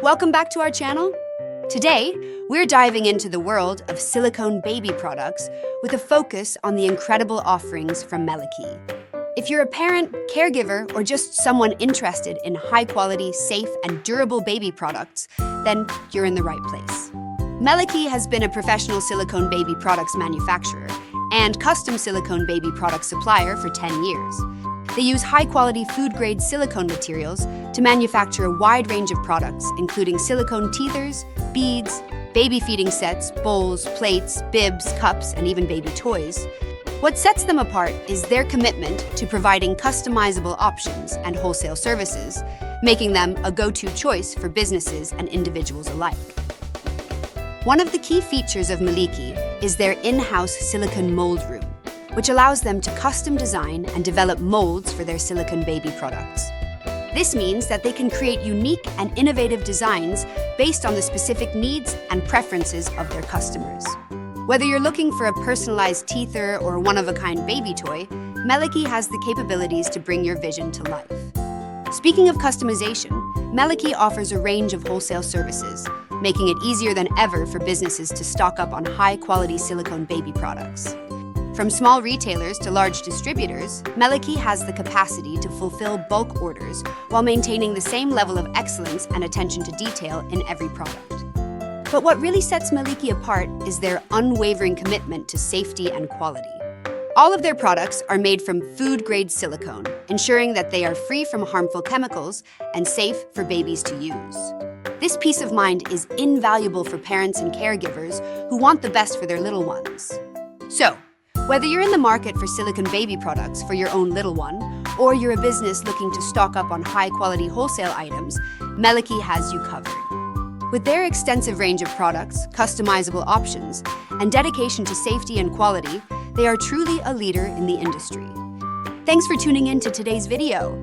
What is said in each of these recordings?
Welcome back to our channel. Today, we're diving into the world of silicone baby products with a focus on the incredible offerings from Meliki. If you're a parent, caregiver, or just someone interested in high-quality, safe, and durable baby products, then you're in the right place. Meliki has been a professional silicone baby products manufacturer and custom silicone baby product supplier for 10 years. They use high-quality food-grade silicone materials to manufacture a wide range of products, including silicone teethers, beads, baby feeding sets, bowls, plates, bibs, cups, and even baby toys. What sets them apart is their commitment to providing customizable options and wholesale services, making them a go-to choice for businesses and individuals alike. One of the key features of Meliki is their in-house silicone mold room, which allows them to custom design and develop molds for their silicone baby products. This means that they can create unique and innovative designs based on the specific needs and preferences of their customers. Whether you're looking for a personalized teether or a one-of-a-kind baby toy, Meliki has the capabilities to bring your vision to life. Speaking of customization, Meliki offers a range of wholesale services, making it easier than ever for businesses to stock up on high-quality silicone baby products. From small retailers to large distributors, Meliki has the capacity to fulfill bulk orders while maintaining the same level of excellence and attention to detail in every product. But what really sets Meliki apart is their unwavering commitment to safety and quality. All of their products are made from food-grade silicone, ensuring that they are free from harmful chemicals and safe for babies to use. This peace of mind is invaluable for parents and caregivers who want the best for their little ones. So, whether you're in the market for silicone baby products for your own little one, or you're a business looking to stock up on high-quality wholesale items, Meliki has you covered. With their extensive range of products, customizable options, and dedication to safety and quality, they are truly a leader in the industry. Thanks for tuning in to today's video.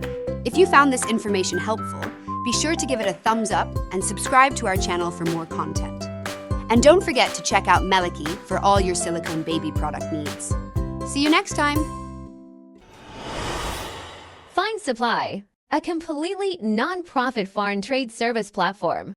If you found this information helpful, be sure to give it a thumbs up and subscribe to our channel for more content. And don't forget to check out Meliki for all your silicone baby product needs. See you next time! FindSupply, a completely non-profit foreign trade service platform